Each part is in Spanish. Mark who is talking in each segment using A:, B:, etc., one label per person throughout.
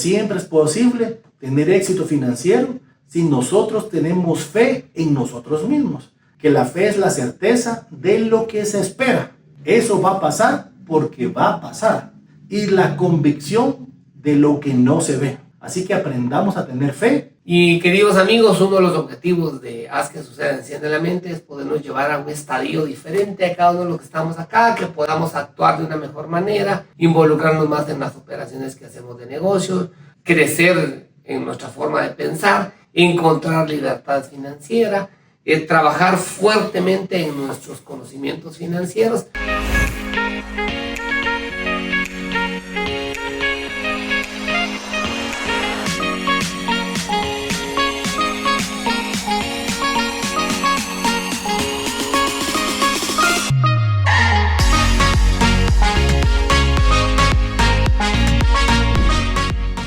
A: siempre es posible tener éxito financiero si nosotros tenemos fe en nosotros mismos. Que la fe es la certeza de lo que se espera. Eso va a pasar porque va a pasar. Y la convicción de lo que no se ve. Así que aprendamos a tener fe.
B: Y queridos amigos, uno de los objetivos de Haz que Suceda, Enciende la Mente es podernos llevar a un estadio diferente a cada uno de los que estamos acá, que podamos actuar de una mejor manera, involucrarnos más en las operaciones que hacemos de negocios, crecer en nuestra forma de pensar, encontrar libertad financiera, trabajar fuertemente en nuestros conocimientos financieros.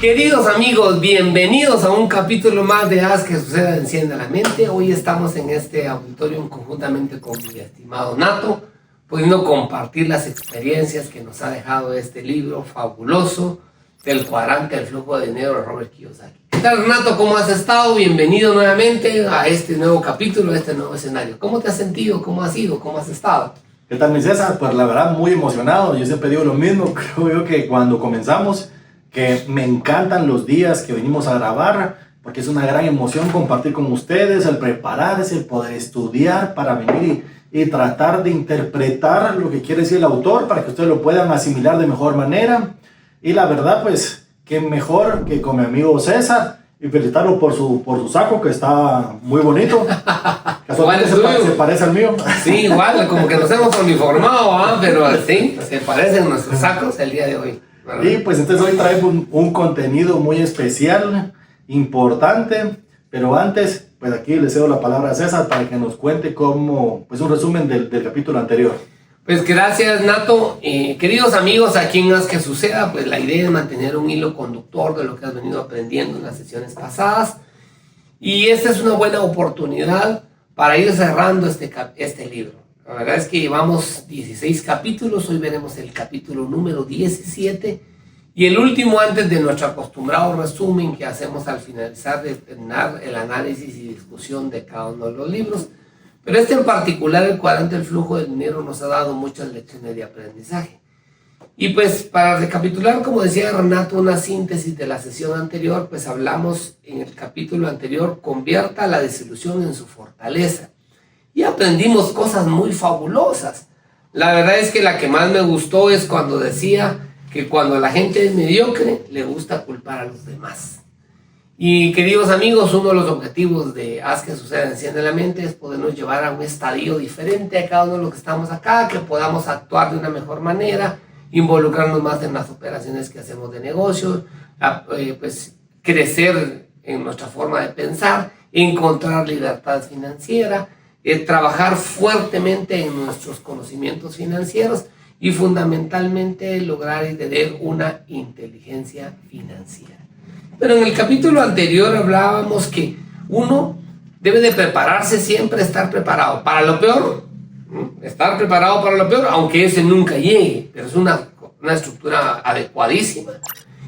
B: Queridos amigos, bienvenidos a un capítulo más de Haz que Suceda, Encienda la Mente. Hoy estamos en este auditorio conjuntamente con mi estimado Nato, pudiendo compartir las experiencias que nos ha dejado este libro fabuloso del cuadrante del flujo de dinero de Robert Kiyosaki. ¿Qué tal, Nato? ¿Cómo has estado? Bienvenido nuevamente a este nuevo capítulo, a este nuevo escenario. ¿Cómo te has sentido? ¿Cómo has ido? ¿Cómo has estado?
A: ¿Qué tal, mi César? Pues la verdad, muy emocionado. Yo siempre digo lo mismo. Creo yo que cuando comenzamos, que me encantan los días que venimos a grabar, porque es una gran emoción compartir con ustedes, el prepararse, el poder estudiar para venir y tratar de interpretar lo que quiere decir el autor para que ustedes lo puedan asimilar de mejor manera. Y la verdad, pues, qué mejor que con mi amigo César y felicitarlo por su saco, que está muy bonito. Casualmente se parece al mío.
B: Sí, igual, como que nos hemos uniformado, ¿eh? Pero sí, se parecen nuestros sacos el día de hoy.
A: Y pues entonces hoy traigo un contenido muy especial, importante, pero antes, pues aquí le cedo la palabra a César para que nos cuente cómo, pues un resumen del capítulo anterior.
B: Pues gracias, Nato. Queridos amigos, aquí en Haz que Suceda, pues la idea es mantener un hilo conductor de lo que has venido aprendiendo en las sesiones pasadas. Y esta es una buena oportunidad para ir cerrando este libro. La verdad es que llevamos 16 capítulos, hoy veremos el capítulo número 17 y el último antes de nuestro acostumbrado resumen que hacemos al finalizar de terminar el análisis y discusión de cada uno de los libros. Pero este en particular, el cuadrante del flujo de dinero, nos ha dado muchas lecciones de aprendizaje. Y pues para recapitular, como decía Renato, una síntesis de la sesión anterior, pues hablamos en el capítulo anterior, convierta la desilusión en su fortaleza. Y aprendimos cosas muy fabulosas. La verdad es que la que más me gustó es cuando decía que cuando la gente es mediocre, le gusta culpar a los demás. Y queridos amigos, uno de los objetivos de Haz que Suceda, Enciende la Mente es podernos llevar a un estadio diferente a cada uno de los que estamos acá, que podamos actuar de una mejor manera, involucrarnos más en las operaciones que hacemos de negocios, pues crecer en nuestra forma de pensar, encontrar libertad financiera, trabajar fuertemente en nuestros conocimientos financieros y fundamentalmente lograr y tener una inteligencia financiera. Pero en el capítulo anterior hablábamos que uno debe de prepararse siempre, estar preparado para lo peor, estar preparado para lo peor, aunque ese nunca llegue, pero es una estructura adecuadísima,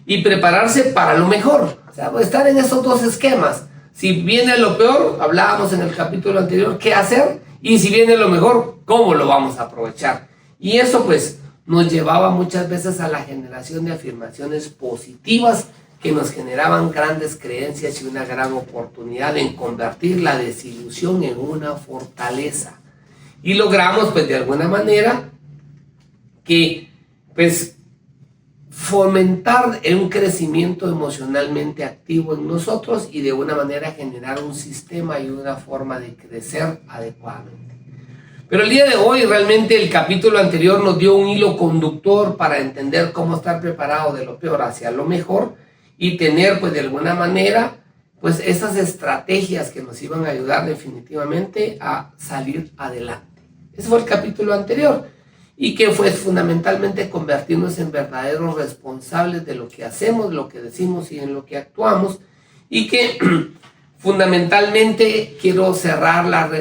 B: y prepararse para lo mejor, o sea, estar en esos dos esquemas. Si viene lo peor, hablábamos en el capítulo anterior qué hacer, y si viene lo mejor, cómo lo vamos a aprovechar. Y eso pues nos llevaba muchas veces a la generación de afirmaciones positivas que nos generaban grandes creencias y una gran oportunidad en convertir la desilusión en una fortaleza. Y logramos pues de alguna manera que pues fomentar un crecimiento emocionalmente activo en nosotros y de una manera generar un sistema y una forma de crecer adecuadamente. Pero el día de hoy realmente el capítulo anterior nos dio un hilo conductor para entender cómo estar preparado de lo peor hacia lo mejor y tener pues de alguna manera pues esas estrategias que nos iban a ayudar definitivamente a salir adelante. Ese fue el capítulo anterior. Y que fue fundamentalmente convertirnos en verdaderos responsables de lo que hacemos, lo que decimos y en lo que actuamos. Y que fundamentalmente quiero cerrar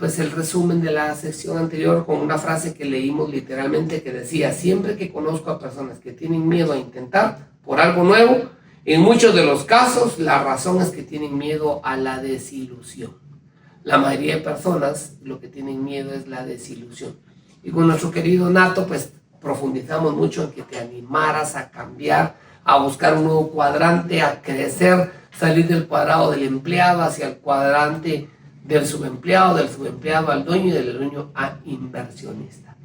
B: pues el resumen de la sección anterior con una frase que leímos literalmente que decía: siempre que conozco a personas que tienen miedo a intentar, por algo nuevo. En muchos de los casos, la razón es que tienen miedo a la desilusión. La mayoría de personas lo que tienen miedo es la desilusión. Y con nuestro querido Nato, pues profundizamos mucho en que te animaras a cambiar, a buscar un nuevo cuadrante, a crecer, salir del cuadrado del empleado hacia el cuadrante del subempleado al dueño y del dueño a inversionista.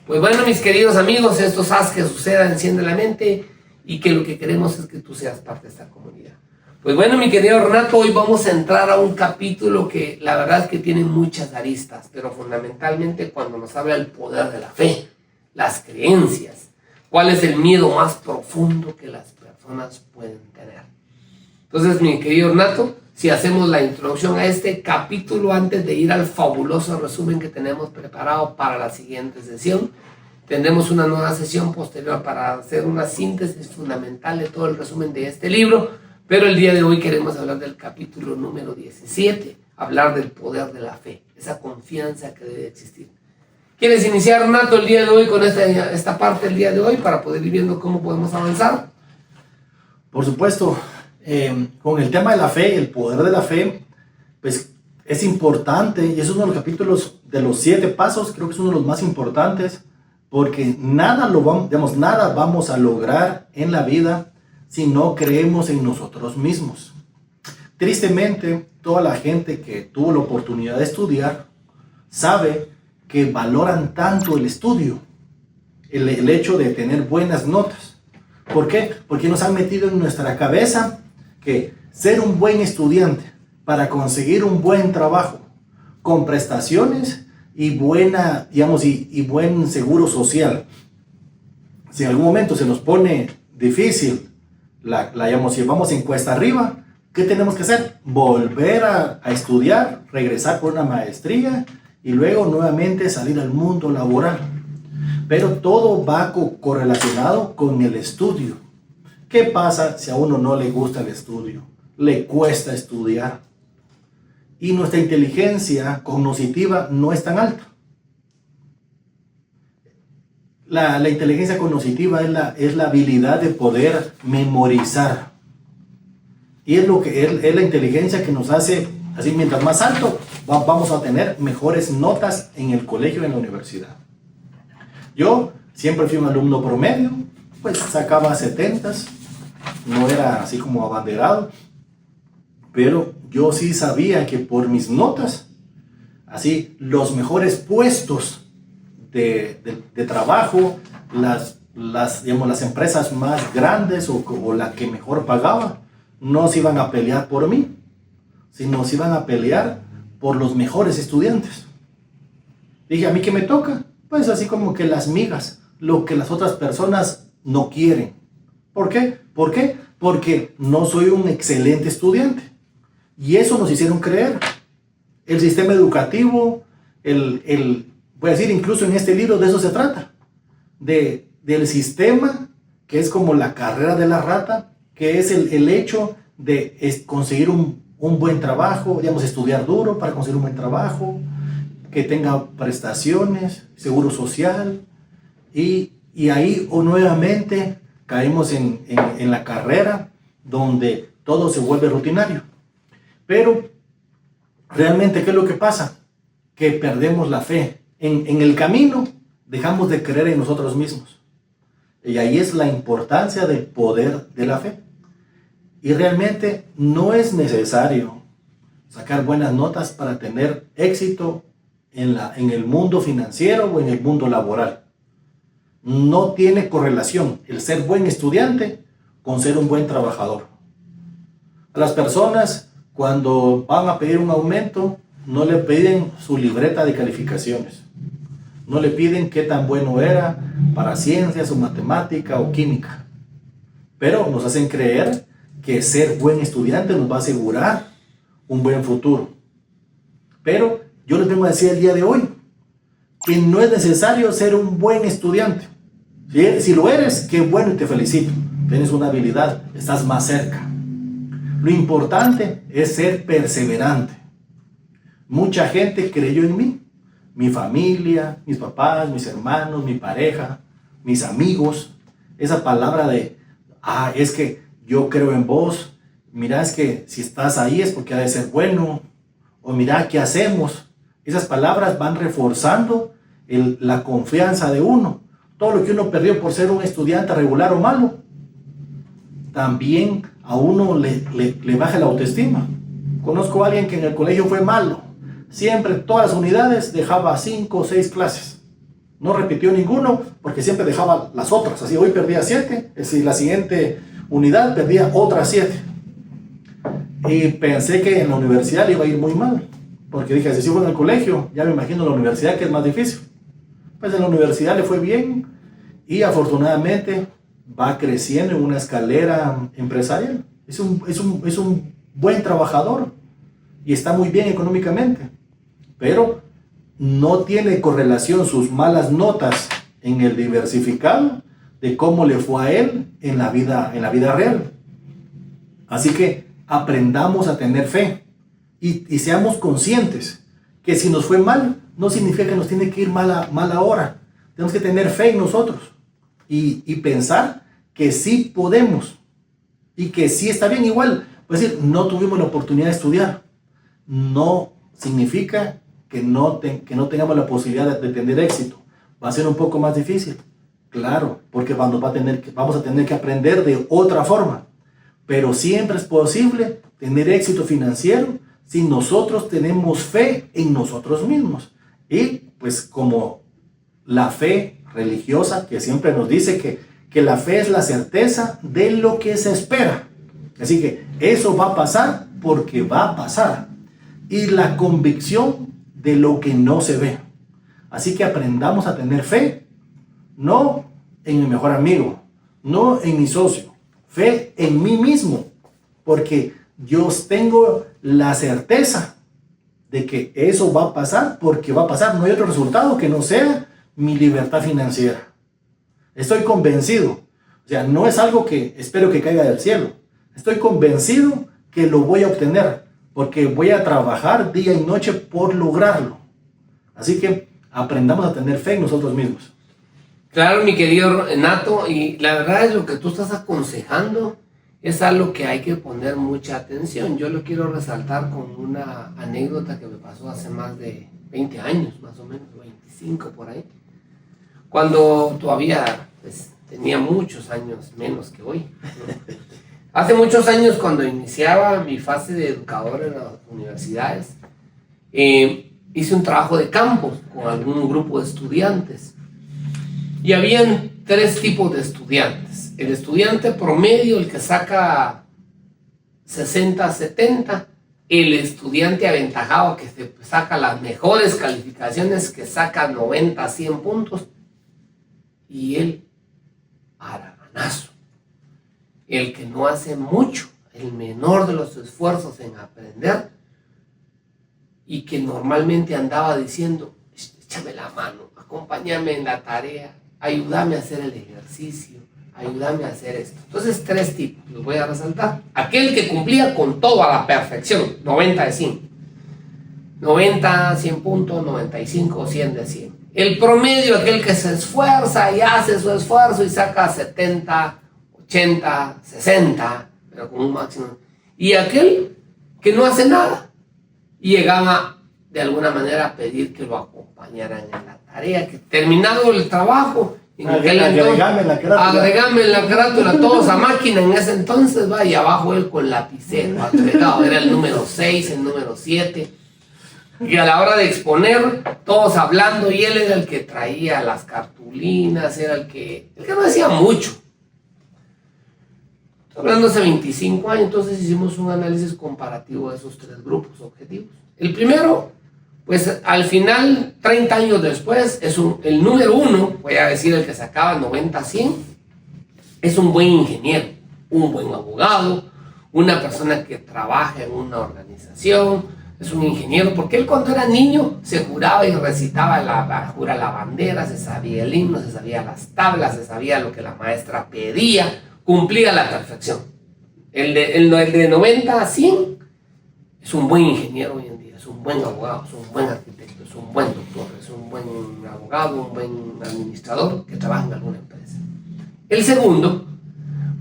B: Pues bueno, mis queridos amigos, estos haz que suceda, enciende la mente, y que lo que queremos es que tú seas parte de esta comunidad. Pues bueno, mi querido Renato, hoy vamos a entrar a un capítulo que la verdad es que tiene muchas aristas, pero fundamentalmente cuando nos habla del poder de la fe, las creencias, cuál es el miedo más profundo que las personas pueden tener. Entonces, mi querido Renato, si hacemos la introducción a este capítulo antes de ir al fabuloso resumen que tenemos preparado para la siguiente sesión, tendremos una nueva sesión posterior para hacer una síntesis fundamental de todo el resumen de este libro, pero el día de hoy queremos hablar del capítulo número 17, hablar del poder de la fe, esa confianza que debe existir. ¿Quieres iniciar, Renato, el día de hoy con esta parte del día de hoy para poder ir viendo cómo podemos avanzar?
A: Por supuesto, con el tema de la fe, el poder de la fe, pues es importante, y es uno de los capítulos de los 7 pasos, creo que es uno de los más importantes, porque nada vamos a lograr en la vida si no creemos en nosotros mismos. Tristemente, toda la gente que tuvo la oportunidad de estudiar sabe que valoran tanto el estudio, el hecho de tener buenas notas. ¿Por qué? Porque nos han metido en nuestra cabeza que ser un buen estudiante para conseguir un buen trabajo con prestaciones y buen seguro social. Si en algún momento se nos pone difícil, si vamos en cuesta arriba, ¿qué tenemos que hacer? Volver a estudiar, regresar por una maestría y luego nuevamente salir al mundo laboral. Pero todo va correlacionado con el estudio. ¿Qué pasa si a uno no le gusta el estudio? Le cuesta estudiar. Y nuestra inteligencia cognitiva no es tan alta. La inteligencia cognitiva es la habilidad de poder memorizar. Y es la inteligencia que nos hace, así mientras más alto, vamos a tener mejores notas en el colegio y en la universidad. Yo siempre fui un alumno promedio, pues sacaba 70s, no era así como abanderado, pero yo sí sabía que por mis notas, así los mejores puestos de trabajo, las empresas más grandes o la que mejor pagaba, no se iban a pelear por mí, sino se iban a pelear por los mejores estudiantes. Dije, ¿a mí qué me toca? Pues así como que las migas, lo que las otras personas no quieren. ¿Por qué? ¿Por qué? Porque no soy un excelente estudiante. Y eso nos hicieron creer. El sistema educativo, voy a decir, incluso en este libro de eso se trata. Del sistema, que es como la carrera de la rata, que es el hecho de conseguir un buen trabajo, estudiar duro para conseguir un buen trabajo, que tenga prestaciones, seguro social, y ahí nuevamente caemos en la carrera donde todo se vuelve rutinario. Pero realmente, ¿qué es lo que pasa? Que perdemos la fe. En el camino dejamos de creer en nosotros mismos. Y ahí es la importancia del poder de la fe. Y realmente no es necesario sacar buenas notas para tener éxito en el mundo financiero o en el mundo laboral. No tiene correlación el ser buen estudiante con ser un buen trabajador. A las personas, cuando van a pedir un aumento, no le piden su libreta de calificaciones. No le piden qué tan bueno era para ciencias o matemática o química. Pero nos hacen creer que ser buen estudiante nos va a asegurar un buen futuro. Pero yo les vengo a decir el día de hoy que no es necesario ser un buen estudiante. Si lo eres, qué bueno y te felicito. Tienes una habilidad, estás más cerca. Lo importante es ser perseverante. Mucha gente creyó en mí. Mi familia, mis papás, mis hermanos, mi pareja, mis amigos. Esa palabra de Es que yo creo en vos, mira, es que si estás ahí es porque ha de ser bueno, o mira, ¿qué hacemos? Esas palabras van reforzando la confianza de uno. Todo lo que uno perdió por ser un estudiante regular o malo, también a uno le baja la autoestima. Conozco a alguien que en el colegio fue malo, siempre todas las unidades dejaba 5 o 6 clases, no repitió ninguno porque siempre dejaba las otras, así hoy perdía 7, si la siguiente unidad perdía otras 7, y pensé que en la universidad le iba a ir muy mal, porque dije, si sigo en el colegio, ya me imagino en la universidad que es más difícil. Pues en la universidad le fue bien y afortunadamente va creciendo en una escalera empresarial, es un buen trabajador y está muy bien económicamente, pero no tiene correlación sus malas notas en el diversificado de cómo le fue a él en la vida real. Así que aprendamos a tener fe y seamos conscientes que si nos fue mal, no significa que nos tiene que ir mal ahora. Tenemos que tener fe en nosotros y pensar que sí podemos y que sí está bien igual. Es decir, no tuvimos la oportunidad de estudiar. No significa que no tengamos la posibilidad de tener éxito. Va a ser un poco más difícil, claro, porque vamos a tener que aprender de otra forma. Pero siempre es posible tener éxito financiero si nosotros tenemos fe en nosotros mismos. Y pues como la fe religiosa que siempre nos dice que la fe es la certeza de lo que se espera. Así que eso va a pasar porque va a pasar. Y la convicción de lo que no se ve. Así que aprendamos a tener fe, no en mi mejor amigo, no en mi socio, fe en mí mismo, porque yo tengo la certeza de que eso va a pasar porque va a pasar. No hay otro resultado que no sea mi libertad financiera. Estoy convencido. O sea, no es algo que espero que caiga del cielo. Estoy convencido que lo voy a obtener porque voy a trabajar día y noche por lograrlo. Así que aprendamos a tener fe en nosotros mismos.
B: Claro, mi querido Nato, y la verdad es lo que tú estás aconsejando es algo que hay que poner mucha atención. Yo lo quiero resaltar con una anécdota que me pasó hace más de 20 años, más o menos, 25 por ahí, cuando todavía pues, tenía muchos años menos que hoy, ¿no? Hace muchos años, cuando iniciaba mi fase de educador en las universidades, hice un trabajo de campo con algún grupo de estudiantes. Y habían 3 tipos de estudiantes. El estudiante promedio, el que saca 60, 70. El estudiante aventajado, que saca las mejores calificaciones, que saca 90, 100 puntos. Y el haraganazo, el que no hace mucho, el menor de los esfuerzos en aprender, y que normalmente andaba diciendo, échame la mano, acompáñame en la tarea, ayúdame a hacer el ejercicio, ayúdame a hacer esto. Entonces 3 tipos, los voy a resaltar. Aquel que cumplía con todo a la perfección, 90 de 100. 90, 100 puntos, 95, 100 de 100. El promedio, aquel que se esfuerza y hace su esfuerzo y saca 70, 80, 60, pero con un máximo. Y aquel que no hace nada y llegaba de alguna manera a pedir que lo acompañaran en la tarea, que terminado el trabajo, agregame la carátula, todos a máquina en ese entonces, va, y abajo él con lapicero agregado, era el número 6, el número 7, y a la hora de exponer, todos hablando, y él era el que traía las cartulinas, era el que no decía mucho. Hablando hace 25 años, entonces hicimos un análisis comparativo de esos 3 grupos objetivos. El primero, pues al final, 30 años después, es el número 1, voy a decir el que sacaba 90-100, es un buen ingeniero, un buen abogado, una persona que trabaja en una organización, es un ingeniero, porque él cuando era niño se juraba y recitaba la bandera, se sabía el himno, se sabía las tablas, se sabía lo que la maestra pedía, cumplía a la perfección. El de 90 a 100 es un buen ingeniero hoy en día, es un buen abogado, es un buen arquitecto, es un buen doctor, es un buen abogado, un buen administrador que trabaja en alguna empresa. El segundo,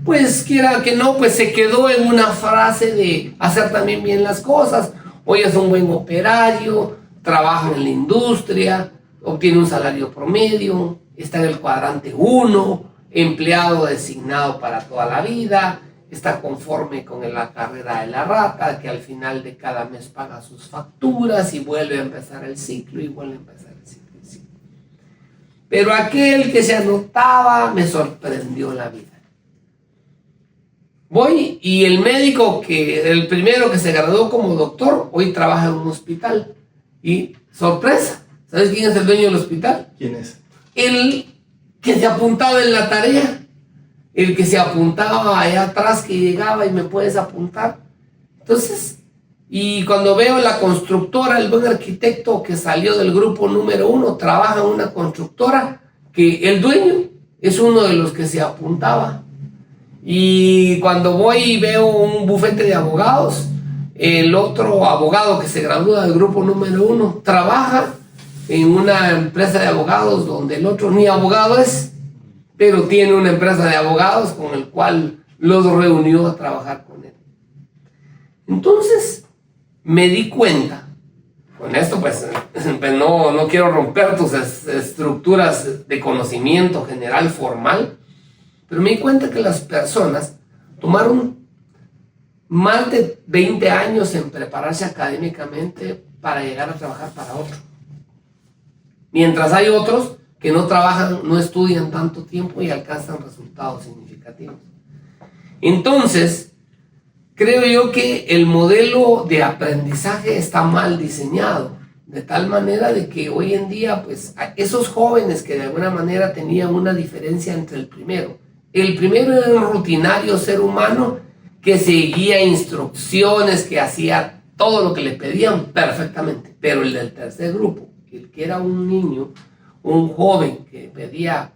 B: pues quiera que no, pues se quedó en una frase de hacer también bien las cosas. Hoy es un buen operario, trabaja en la industria, obtiene un salario promedio, está en el cuadrante 1, empleado designado para toda la vida, está conforme con la carrera de la rata, que al final de cada mes paga sus facturas y vuelve a empezar el ciclo y vuelve a empezar el ciclo. Pero aquel que se anotaba me sorprendió la vida. Voy y el médico, el primero que se graduó como doctor, hoy trabaja en un hospital. Y sorpresa, ¿sabes quién es el dueño del hospital?
A: ¿Quién es?
B: El que se apuntaba en la tarea. El que se apuntaba allá atrás, que llegaba y me puedes apuntar. Entonces, y cuando veo la constructora, el buen arquitecto que salió del grupo número 1, trabaja en una constructora que el dueño es uno de los que se apuntaba. Y cuando voy y veo un bufete de abogados, el otro abogado que se gradúa del grupo número 1 trabaja en una empresa de abogados donde el otro ni abogado es, pero tiene una empresa de abogados con el cual los reunió a trabajar con él. Entonces me di cuenta, con esto pues no quiero romper tus estructuras de conocimiento general formal, pero me di cuenta que las personas tomaron más de 20 años en prepararse académicamente para llegar a trabajar para otro. Mientras hay otros que no trabajan, no estudian tanto tiempo y alcanzan resultados significativos. Entonces, creo yo que el modelo de aprendizaje está mal diseñado, de tal manera de que hoy en día, pues, esos jóvenes que de alguna manera tenían una diferencia entre el primero era un rutinario ser humano que seguía instrucciones, que hacía todo lo que le pedían perfectamente, pero el del tercer grupo, el que era un niño, un joven que pedía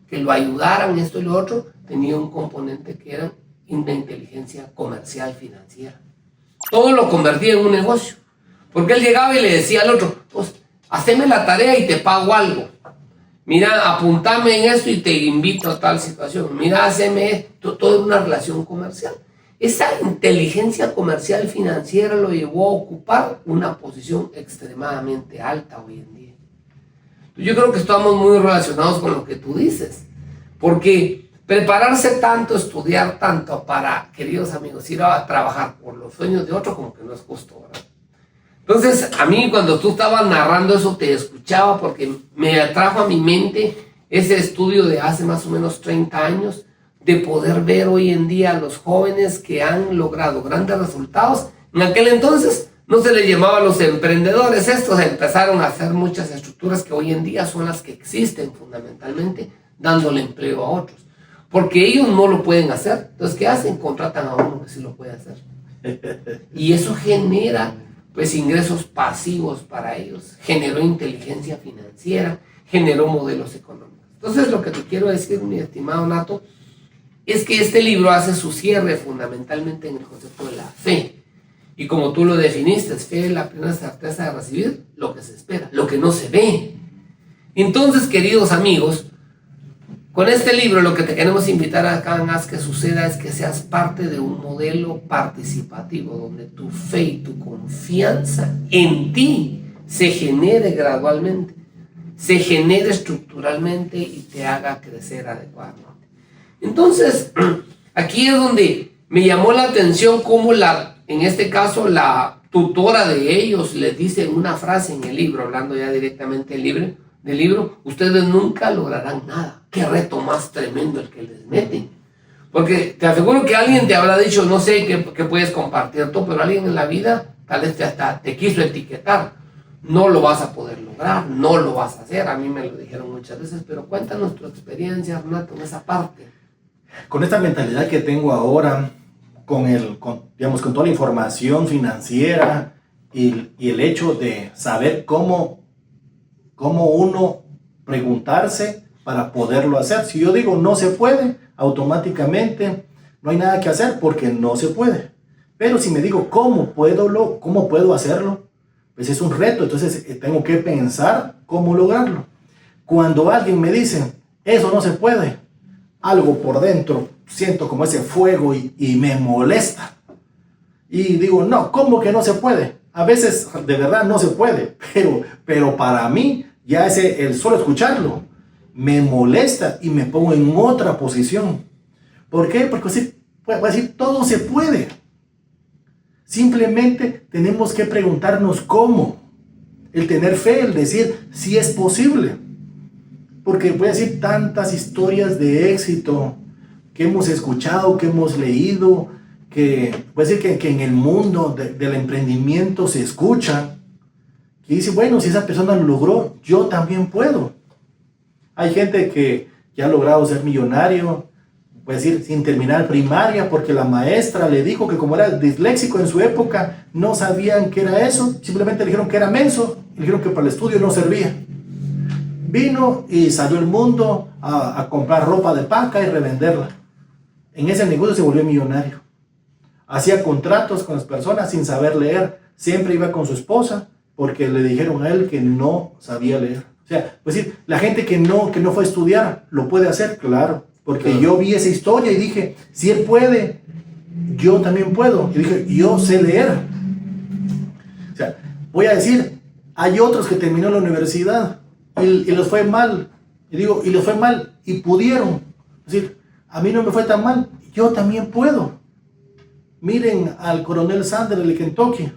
B: que lo ayudaran esto y lo otro, tenía un componente que era de inteligencia comercial financiera. Todo lo convertía en un negocio, porque él llegaba y le decía al otro, pues, haceme la tarea y te pago algo. Mira, apuntame en esto y te invito a tal situación. Mira, haceme esto, todo en una relación comercial. Esa inteligencia comercial financiera lo llevó a ocupar una posición extremadamente alta hoy en día. Yo creo que estamos muy relacionados con lo que tú dices, porque prepararse tanto, estudiar tanto para, queridos amigos, ir a trabajar por los sueños de otro, como que no es justo, ¿verdad? Entonces, a mí cuando tú estabas narrando eso, te escuchaba porque me atrajo a mi mente ese estudio de hace más o menos 30 años, de poder ver hoy en día a los jóvenes que han logrado grandes resultados. En aquel entonces no se les llamaba los emprendedores, estos empezaron a hacer muchas estructuras que hoy en día son las que existen fundamentalmente, dándole empleo a otros, porque ellos no lo pueden hacer. Entonces, ¿qué hacen? Contratan a uno que sí lo puede hacer. Y eso genera pues ingresos pasivos para ellos, generó inteligencia financiera, generó modelos económicos. Entonces, lo que te quiero decir, mi estimado Nato, es que este libro hace su cierre fundamentalmente en el concepto de la fe. Y como tú lo definiste, fe es la plena certeza de recibir lo que se espera, lo que no se ve. Entonces, queridos amigos, con este libro lo que te queremos invitar acá en Haz que Suceda es que seas parte de un modelo participativo donde tu fe y tu confianza en ti se genere gradualmente, se genere estructuralmente y te haga crecer adecuadamente. Entonces, aquí es donde me llamó la atención cómo en este caso, la tutora de ellos les dice una frase en el libro, hablando ya directamente del libro, ustedes nunca lograrán nada. Qué reto más tremendo el que les meten. Porque te aseguro que alguien te habrá dicho, no sé qué puedes compartir tú, pero alguien en la vida tal vez hasta te quiso etiquetar. No lo vas a poder lograr, no lo vas a hacer. A mí me lo dijeron muchas veces, pero cuéntanos tu experiencia, Renato, en esa parte.
A: Con esta mentalidad que tengo ahora, con toda la información financiera y el hecho de saber cómo uno preguntarse para poderlo hacer. Si yo digo no se puede, automáticamente no hay nada que hacer porque no se puede. Pero si me digo cómo puedo hacerlo, pues es un reto. Entonces tengo que pensar cómo lograrlo. Cuando alguien me dice eso no se puede, algo por dentro siento como ese fuego y me molesta. Y digo, no, ¿cómo que no se puede? A veces de verdad no se puede, pero para mí ya el solo escucharlo me molesta y me pongo en otra posición. ¿Por qué? Porque voy a decir, todo se puede. Simplemente tenemos que preguntarnos cómo. El tener fe, el decir si es posible. Porque voy a decir tantas historias de éxito que hemos escuchado, que hemos leído, que voy a decir que en el mundo del emprendimiento se escucha, que dice, bueno, si esa persona lo logró, yo también puedo. Hay gente que ya ha logrado ser millonario, voy a decir, sin terminar primaria, porque la maestra le dijo que como era disléxico en su época, no sabían qué era eso, simplemente le dijeron que era menso, y le dijeron que para el estudio no servía. Vino y salió al mundo a comprar ropa de paca y revenderla. En ese negocio se volvió millonario. Hacía contratos con las personas sin saber leer. Siempre iba con su esposa porque le dijeron a él que no sabía leer. O sea, pues decir, la gente que no fue a estudiar, ¿lo puede hacer? Claro. Porque claro. Yo vi esa historia y dije, si él puede, yo también puedo. Y dije, yo sé leer. O sea, voy a decir, hay otros que terminó la universidad y les fue mal. Y digo, y les fue mal y pudieron. Es decir, a mí no me fue tan mal, yo también puedo. Miren al coronel Sanders de Kentucky.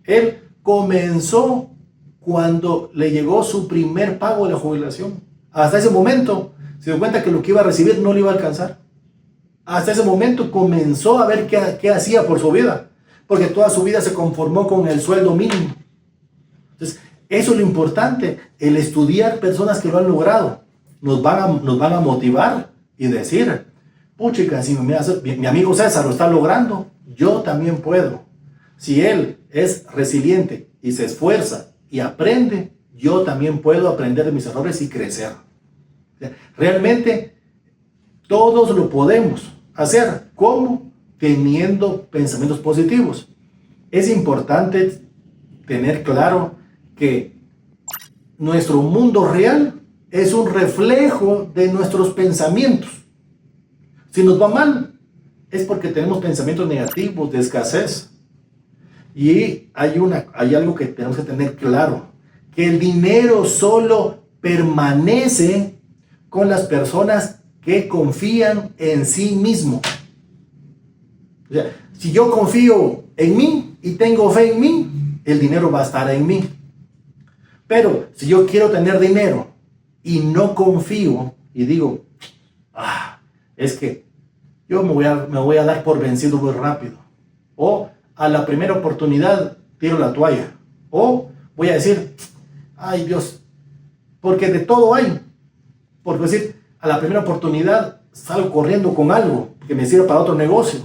A: Él comenzó cuando le llegó su primer pago de la jubilación. Hasta ese momento se dio cuenta que lo que iba a recibir no le iba a alcanzar. Hasta ese momento comenzó a ver qué hacía por su vida, porque toda su vida se conformó con el sueldo mínimo. Entonces, eso es lo importante, el estudiar personas que lo han logrado. Nos van a motivar y decir, puchica, si mi amigo César lo está logrando, yo también puedo. Si él es resiliente y se esfuerza y aprende, yo también puedo aprender de mis errores y crecer. Realmente todos lo podemos hacer. ¿Cómo? Teniendo pensamientos positivos. Es importante tener claro que nuestro mundo real es un reflejo de nuestros pensamientos. Si nos va mal, es porque tenemos pensamientos negativos, de escasez. Y hay algo que tenemos que tener claro, que el dinero solo permanece con las personas que confían en sí mismo. O sea, si yo confío en mí y tengo fe en mí, el dinero va a estar en mí. Pero si yo quiero tener dinero y no confío y digo, es que yo me voy a dar por vencido muy rápido. O a la primera oportunidad tiro la toalla. O voy a decir, ay Dios, porque de todo hay. Por decir, a la primera oportunidad salgo corriendo con algo que me sirva para otro negocio.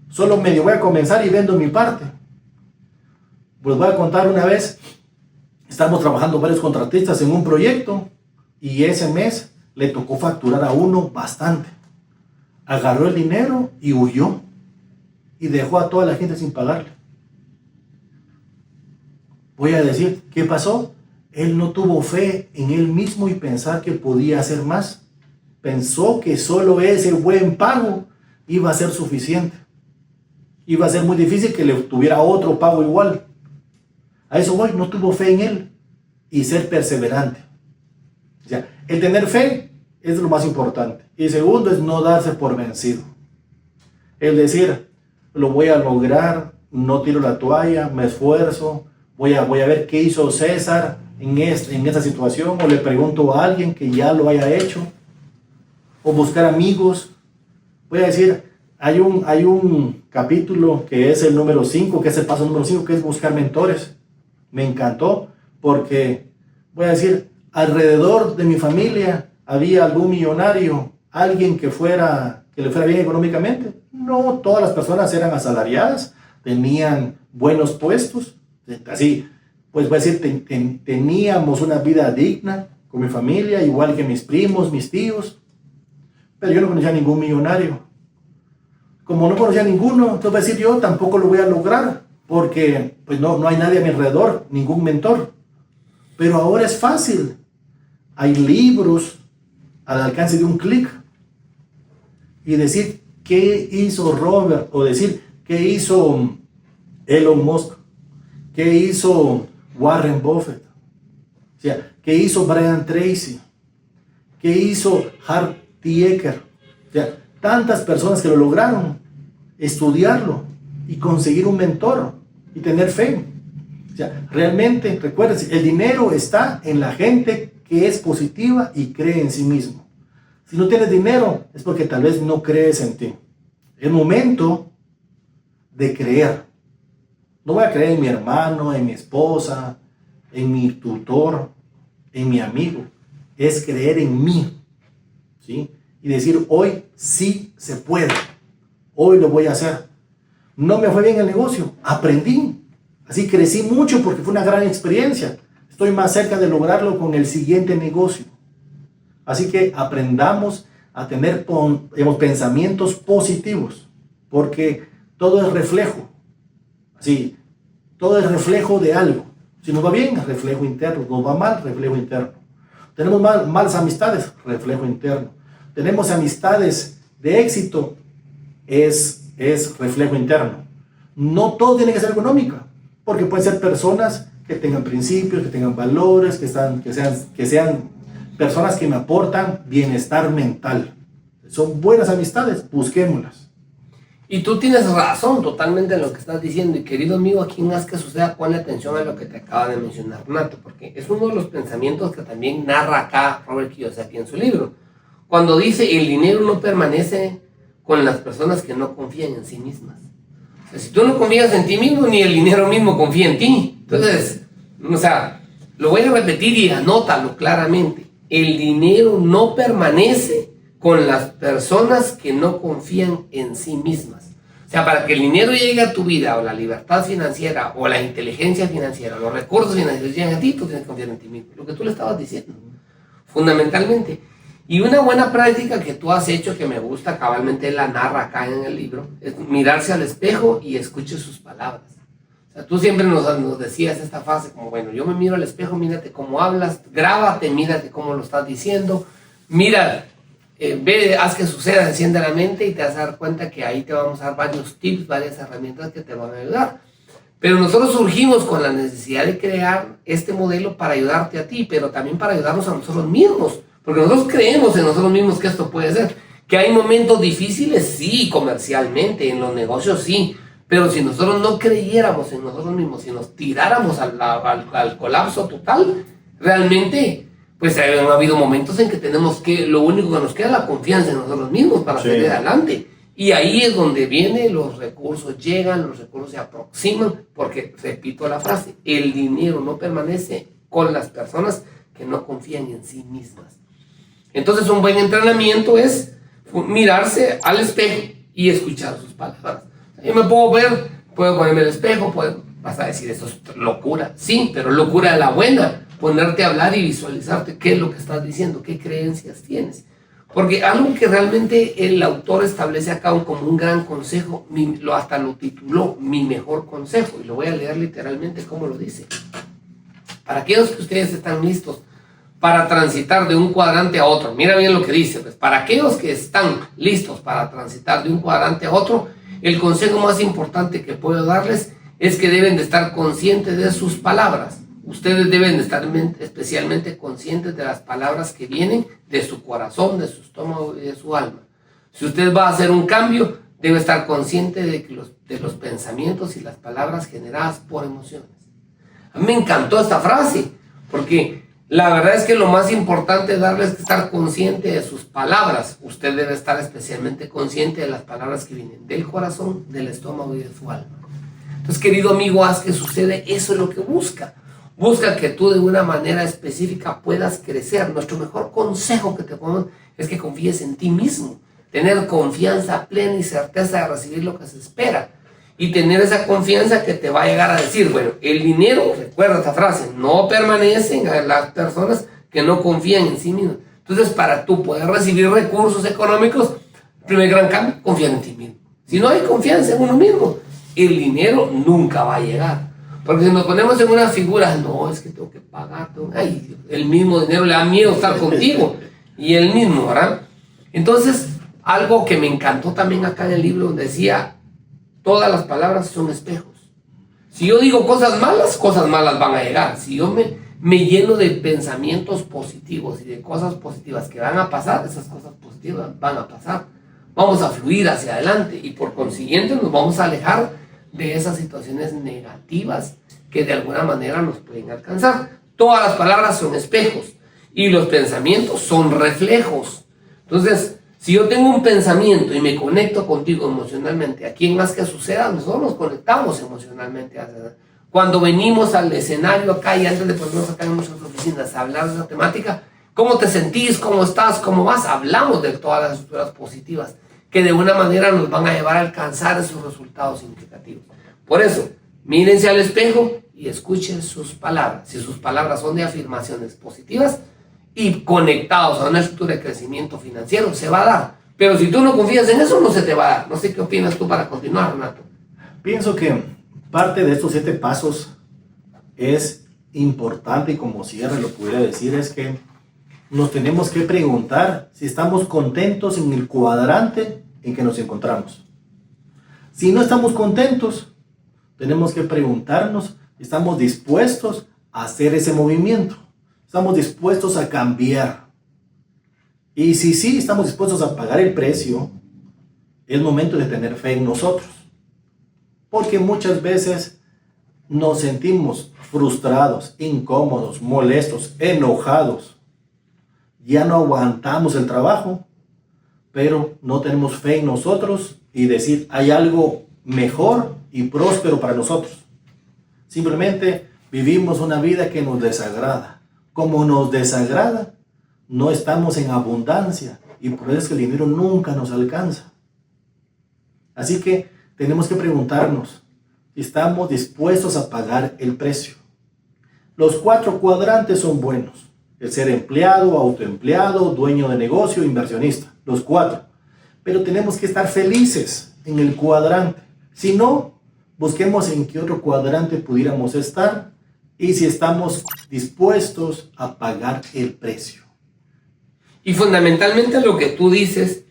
A: Solo medio voy a comenzar y vendo mi parte. Pues voy a contar una vez, estamos trabajando varios contratistas en un proyecto y ese mes le tocó facturar a uno bastante. Agarró el dinero y huyó y dejó a toda la gente sin pagarle. Voy a decir, ¿qué pasó? Él no tuvo fe en él mismo y pensar que podía hacer más. Pensó que solo ese buen pago iba a ser suficiente. Iba a ser muy difícil que le tuviera otro pago igual. A eso voy, no tuvo fe en él y ser perseverante. O sea, el tener fe es lo más importante. Y segundo es no darse por vencido. El decir, lo voy a lograr, no tiro la toalla, me esfuerzo, voy a ver qué hizo César en esta situación, o le pregunto a alguien que ya lo haya hecho, o buscar amigos. Voy a decir, hay un capítulo que es el número 5, que es el paso número 5, que es buscar mentores. Me encantó porque, voy a decir, alrededor de mi familia había algún millonario, alguien que le fuera bien económicamente. No todas las personas eran asalariadas, tenían buenos puestos, así, pues voy a decir, teníamos una vida digna con mi familia, igual que mis primos, mis tíos, pero yo no conocía a ningún millonario. Como no conocía a ninguno, entonces voy a decir, yo tampoco lo voy a lograr, porque pues no hay nadie a mi alrededor, ningún mentor. Pero ahora es fácil, hay libros al alcance de un clic. y decir qué hizo Robert, o decir qué hizo Elon Musk, qué hizo Warren Buffett, o sea, qué hizo Brian Tracy, qué hizo Hart Ecker, o sea, tantas personas que lo lograron, estudiarlo y conseguir un mentor y tener fe. O sea, realmente, recuerden, el dinero está en la gente que es positiva y cree en sí mismo. Si no tienes dinero, es porque tal vez no crees en ti. Es momento de creer. No voy a creer en mi hermano, en mi esposa, en mi tutor, en mi amigo. Es creer en mí, ¿sí? Y decir, hoy sí se puede. Hoy lo voy a hacer. No me fue bien el negocio, aprendí. Así crecí mucho porque fue una gran experiencia. Estoy más cerca de lograrlo con el siguiente negocio. Así que aprendamos a tener pensamientos positivos, porque todo es reflejo. Así, todo es reflejo de algo. Si nos va bien, reflejo interno. Nos va mal, reflejo interno. Tenemos malas amistades, reflejo interno. Tenemos amistades de éxito, es reflejo interno. No todo tiene que ser económico, porque pueden ser personas que tengan principios, que tengan valores, que sean personas que me aportan bienestar mental. Son buenas amistades, busquémoslas.
B: Y tú tienes razón totalmente en lo que estás diciendo. Y querido amigo, aquí en Haz que Suceda, ponle atención a lo que te acaba de mencionar Nato, porque es uno de los pensamientos que también narra acá Robert Kiyosaki en su libro. Cuando dice, el dinero no permanece con las personas que no confían en sí mismas. O sea, si tú no confías en ti mismo, ni el dinero mismo confía en ti. Entonces, o sea, lo voy a repetir y anótalo claramente. El dinero no permanece con las personas que no confían en sí mismas. O sea, para que el dinero llegue a tu vida, o la libertad financiera, o la inteligencia financiera, los recursos financieros lleguen a ti, tú tienes que confiar en ti mismo. Lo que tú le estabas diciendo, fundamentalmente. Y una buena práctica que tú has hecho, que me gusta, cabalmente la narra acá en el libro, es mirarse al espejo y escuche sus palabras. O sea, tú siempre nos decías esta frase como, bueno, yo me miro al espejo, mírate cómo hablas, grábate, mírate cómo lo estás diciendo, mira, haz que suceda, enciende la mente y te vas a dar cuenta que ahí te vamos a dar varios tips, varias herramientas que te van a ayudar. Pero nosotros surgimos con la necesidad de crear este modelo para ayudarte a ti, pero también para ayudarnos a nosotros mismos. Porque nosotros creemos en nosotros mismos que esto puede ser. Que hay momentos difíciles, sí, comercialmente, en los negocios, sí. Pero si nosotros no creyéramos en nosotros mismos, si nos tiráramos al colapso total, realmente, pues han habido momentos en que tenemos que, lo único que nos queda es la confianza en nosotros mismos para seguir adelante. Y ahí es donde viene, los recursos llegan, los recursos se aproximan, porque, repito la frase, el dinero no permanece con las personas que no confían en sí mismas. Entonces un buen entrenamiento es mirarse al espejo y escuchar sus palabras. Yo me puedo ver, puedo ponerme el espejo, vas a decir, eso es locura. Sí, pero locura de la buena. Ponerte a hablar y visualizarte qué es lo que estás diciendo, qué creencias tienes. Porque algo que realmente el autor establece acá como un gran consejo, hasta lo tituló Mi Mejor Consejo, y lo voy a leer literalmente como lo dice. Para aquellos que ustedes están listos para transitar de un cuadrante a otro, mira bien lo que dice, pues, para aquellos que están listos para transitar de un cuadrante a otro, el consejo más importante que puedo darles es que deben de estar conscientes de sus palabras. Ustedes deben de estar especialmente conscientes de las palabras que vienen de su corazón, de su estómago y de su alma. Si usted va a hacer un cambio, debe estar consciente de los pensamientos y las palabras generadas por emociones. A mí me encantó esta frase, porque la verdad es que lo más importante es darles que estar consciente de sus palabras. Usted debe estar especialmente consciente de las palabras que vienen del corazón, del estómago y de su alma. Entonces, querido amigo, haz que sucede, eso es lo que busca. Busca que tú de una manera específica puedas crecer. Nuestro mejor consejo que te ponemos es que confíes en ti mismo. Tener confianza plena y certeza de recibir lo que se espera. Y tener esa confianza que te va a llegar a decir, bueno, el dinero, recuerda esta frase, no permanece en las personas que no confían en sí mismas. Entonces, para tú poder recibir recursos económicos, el primer gran cambio, confía en ti mismo. Si no hay confianza en uno mismo, el dinero nunca va a llegar. Porque si nos ponemos en una figura, no, es que tengo que pagar, el mismo dinero le da miedo estar contigo. Y el mismo, ¿verdad? Entonces, algo que me encantó también acá en el libro, donde decía, todas las palabras son espejos. Si yo digo cosas malas van a llegar. Si yo me lleno de pensamientos positivos y de cosas positivas que van a pasar, esas cosas positivas van a pasar. Vamos a fluir hacia adelante y por consiguiente nos vamos a alejar de esas situaciones negativas que de alguna manera nos pueden alcanzar. Todas las palabras son espejos y los pensamientos son reflejos. Entonces, si yo tengo un pensamiento y me conecto contigo emocionalmente, ¿a quién más que suceda? Nosotros nos conectamos emocionalmente. Cuando venimos al escenario acá y antes de ponernos acá en nuestras oficinas a hablar de esa temática, ¿cómo te sentís? ¿Cómo estás? ¿Cómo vas? Hablamos de todas las estructuras positivas que de una manera nos van a llevar a alcanzar esos resultados significativos. Por eso, mírense al espejo y escuchen sus palabras. Si sus palabras son de afirmaciones positivas y conectados a una estructura de crecimiento financiero, se va a dar. Pero si tú no confías en eso, no se te va a dar. No sé qué opinas tú para continuar, Renato.
A: Pienso que parte de estos 7 pasos es importante, y como cierre lo pudiera decir, es que nos tenemos que preguntar si estamos contentos en el cuadrante en que nos encontramos. Si no estamos contentos, tenemos que preguntarnos si estamos dispuestos a hacer ese movimiento. Estamos dispuestos a cambiar. Y si sí estamos dispuestos a pagar el precio, es momento de tener fe en nosotros. Porque muchas veces nos sentimos frustrados, incómodos, molestos, enojados. Ya no aguantamos el trabajo, pero no tenemos fe en nosotros y decir, hay algo mejor y próspero para nosotros. Simplemente vivimos una vida que nos desagrada. Como nos desagrada, no estamos en abundancia y por eso es que el dinero nunca nos alcanza. Así que tenemos que preguntarnos si estamos dispuestos a pagar el precio. Los 4 cuadrantes son buenos. El ser empleado, autoempleado, dueño de negocio, inversionista. Los 4. Pero tenemos que estar felices en el cuadrante. Si no, busquemos en qué otro cuadrante pudiéramos estar y si estamos dispuestos a pagar el precio.
B: Y fundamentalmente lo que tú dices,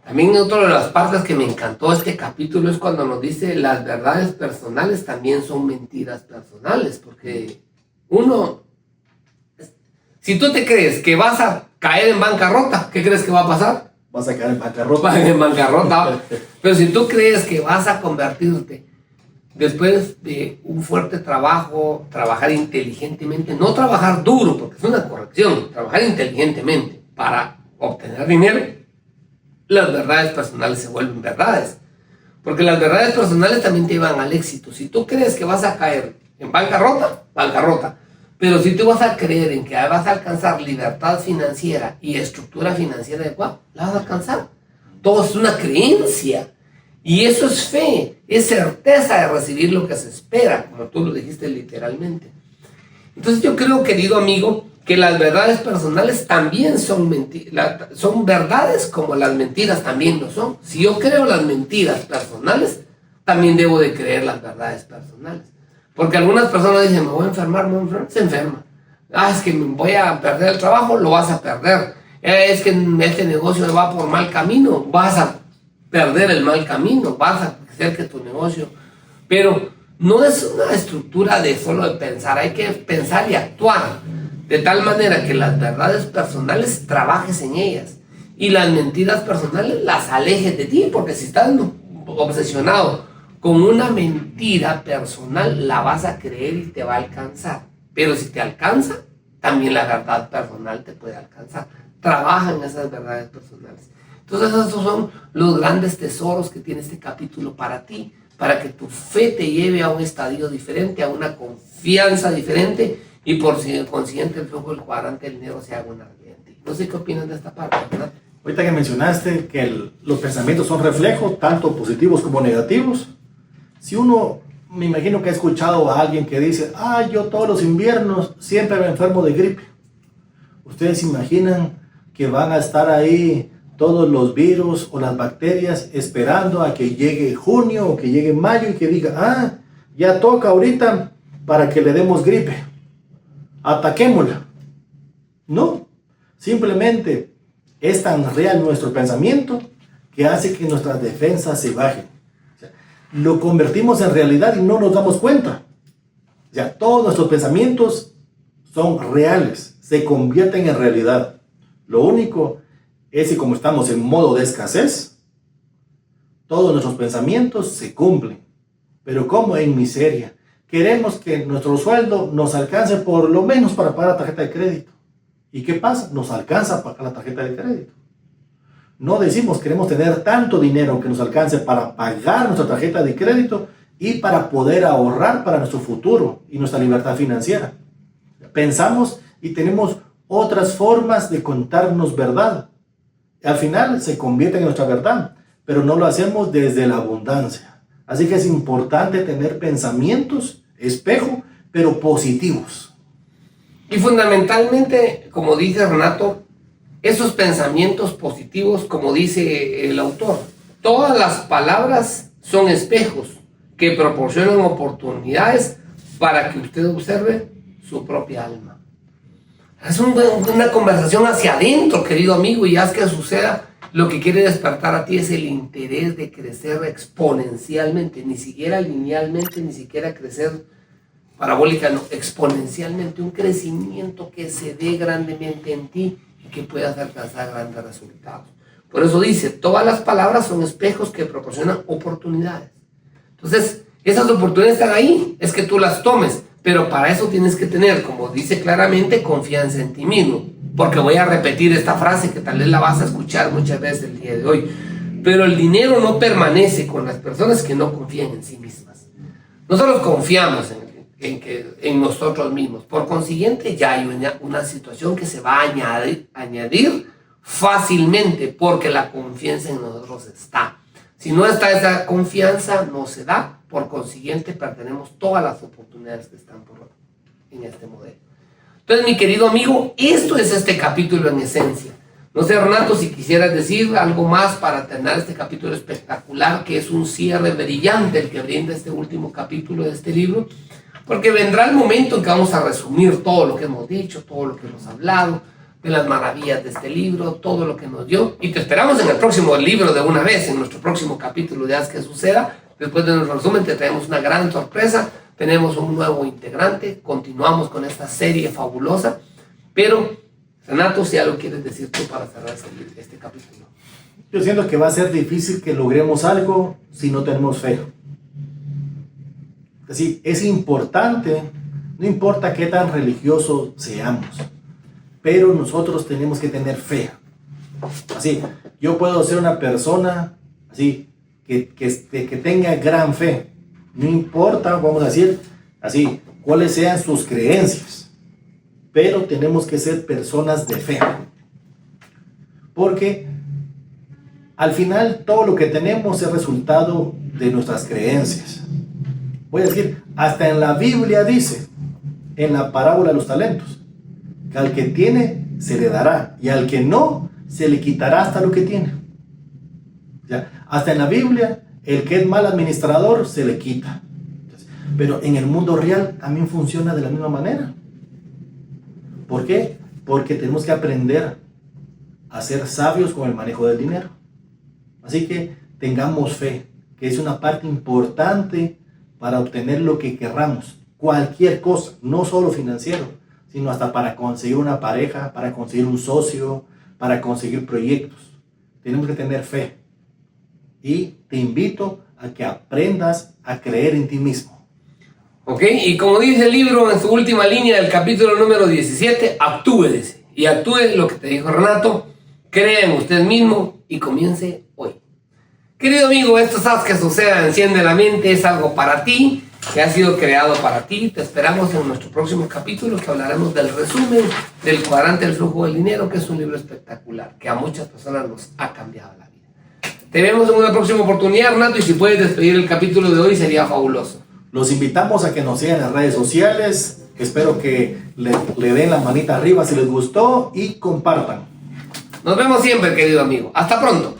B: también otra de las partes que me encantó de este capítulo es cuando nos dice las verdades personales también son mentiras personales, porque si tú te crees que vas a caer en bancarrota, ¿qué crees que va a pasar?
A: Vas a caer en bancarrota.
B: Pero si tú crees que vas a convertirte, después de un fuerte trabajo, trabajar inteligentemente, no trabajar duro, porque es una corrección, trabajar inteligentemente para obtener dinero, las verdades personales se vuelven verdades. Porque las verdades personales también te llevan al éxito. Si tú crees que vas a caer en bancarrota, bancarrota. Pero si tú vas a creer en que vas a alcanzar libertad financiera y estructura financiera adecuada, la vas a alcanzar. Todo es una creencia. Y eso es fe, es certeza de recibir lo que se espera, como tú lo dijiste literalmente. Entonces yo creo, querido amigo, que las verdades personales también son mentiras, son verdades como las mentiras también lo son. Si yo creo las mentiras personales, también debo de creer las verdades personales. Porque algunas personas dicen, me voy a enfermar, se enferma. Es que me voy a perder el trabajo, lo vas a perder. Es que este negocio va por mal camino, vas a perder el mal camino, vas a hacer que tu negocio... Pero no es una estructura de solo de pensar, hay que pensar y actuar. De tal manera que las verdades personales trabajes en ellas. Y las mentiras personales las alejes de ti, porque si estás obsesionado con una mentira personal, la vas a creer y te va a alcanzar. Pero si te alcanza, también la verdad personal te puede alcanzar. Trabaja en esas verdades personales. Entonces esos son los grandes tesoros que tiene este capítulo para ti, para que tu fe te lleve a un estadio diferente, a una confianza diferente y por consiguiente el flujo del cuadrante del dinero se haga una realidad. No sé qué opinas de esta parte, ¿verdad?
A: Ahorita que mencionaste que los pensamientos son reflejos, tanto positivos como negativos. Si uno, me imagino que ha escuchado a alguien que dice, yo todos los inviernos siempre me enfermo de gripe. ¿Ustedes imaginan que van a estar ahí todos los virus o las bacterias esperando a que llegue junio o que llegue mayo y que diga, ya toca ahorita para que le demos gripe? Ataquémosla. No, simplemente Es tan real nuestro pensamiento que hace que nuestras defensas se bajen. O sea, lo convertimos en realidad y no nos damos cuenta. O sea, todos nuestros pensamientos son reales, se convierten en realidad. Lo único es que como estamos en modo de escasez, todos nuestros pensamientos se cumplen. Pero como en miseria, queremos que nuestro sueldo nos alcance por lo menos para pagar la tarjeta de crédito. ¿Y qué pasa? Nos alcanza para pagar la tarjeta de crédito. No decimos queremos tener tanto dinero que nos alcance para pagar nuestra tarjeta de crédito y para poder ahorrar para nuestro futuro y nuestra libertad financiera. Pensamos y tenemos otras formas de contarnos verdad. Al final se convierte en nuestra verdad, pero no lo hacemos desde la abundancia. Así que es importante tener pensamientos, espejo, pero positivos.
B: Y fundamentalmente, como dice Renato, esos pensamientos positivos, como dice el autor, todas las palabras son espejos que proporcionan oportunidades para que usted observe su propia alma. Es una conversación hacia adentro, querido amigo, y haz que suceda. Lo que quiere despertar a ti es el interés de crecer exponencialmente, ni siquiera linealmente, ni siquiera crecer parabólica, no, exponencialmente, un crecimiento que se dé grandemente en ti y que puedas alcanzar grandes resultados. Por eso dice, todas las palabras son espejos que proporcionan oportunidades. Entonces, esas oportunidades están ahí, es que tú las tomes, pero para eso tienes que tener, como dice claramente, confianza en ti mismo. Porque voy a repetir esta frase que tal vez la vas a escuchar muchas veces el día de hoy. Pero el dinero no permanece con las personas que no confían en sí mismas. Nosotros confiamos en nosotros mismos. Por consiguiente, ya hay una situación que se va a añadir fácilmente porque la confianza en nosotros está. Si no está esa confianza, no se da. Por consiguiente, perdemos todas las oportunidades que están en este modelo. Entonces, mi querido amigo, esto es este capítulo en esencia. No sé, Renato, si quisieras decir algo más para terminar este capítulo espectacular, que es un cierre brillante el que brinda este último capítulo de este libro, porque vendrá el momento en que vamos a resumir todo lo que hemos dicho, todo lo que hemos hablado, de las maravillas de este libro, todo lo que nos dio, y te esperamos en el próximo libro de una vez, en nuestro próximo capítulo de Haz que Suceda. Después de nuestro resumen te traemos una gran sorpresa. Tenemos un nuevo integrante, continuamos con esta serie fabulosa, pero Renato, si algo quieres decir tú para cerrar este capítulo.
A: Yo siento que va a ser difícil que logremos algo si no tenemos fe. Así, es importante, no importa qué tan religiosos seamos, pero nosotros tenemos que tener fe. Así, yo puedo ser una persona así, que tenga gran fe. No importa, vamos a decir así, cuáles sean sus creencias, pero tenemos que ser personas de fe. Porque al final todo lo que tenemos es resultado de nuestras creencias. Voy a decir, hasta en la Biblia dice, en la parábola de los talentos, que al que tiene se le dará y al que no se le quitará hasta lo que tiene. Ya, hasta en la Biblia, el que es mal administrador se le quita. Pero en el mundo real también funciona de la misma manera. ¿Por qué? Porque tenemos que aprender a ser sabios con el manejo del dinero. Así que tengamos fe, que es una parte importante para obtener lo que querramos. Cualquier cosa, no solo financiero, sino hasta para conseguir una pareja, para conseguir un socio, para conseguir proyectos. Tenemos que tener fe. Y te invito a que aprendas a creer en ti mismo.
B: Ok, y como dice el libro en su última línea del capítulo número 17, actúe, dice. Y actúe lo que te dijo Renato, crea en usted mismo y comience hoy. Querido amigo, esto es Haz que Suceda, enciende la mente, es algo para ti, que ha sido creado para ti. Te esperamos en nuestro próximo capítulo, que hablaremos del resumen del cuadrante del flujo del dinero, que es un libro espectacular, que a muchas personas nos ha cambiado la vida. Te vemos en una próxima oportunidad, Renato, y si puedes despedir el capítulo de hoy sería fabuloso.
A: Los invitamos a que nos sigan en las redes sociales. Espero que le den la manita arriba si les gustó y compartan.
B: Nos vemos siempre, querido amigo. Hasta pronto.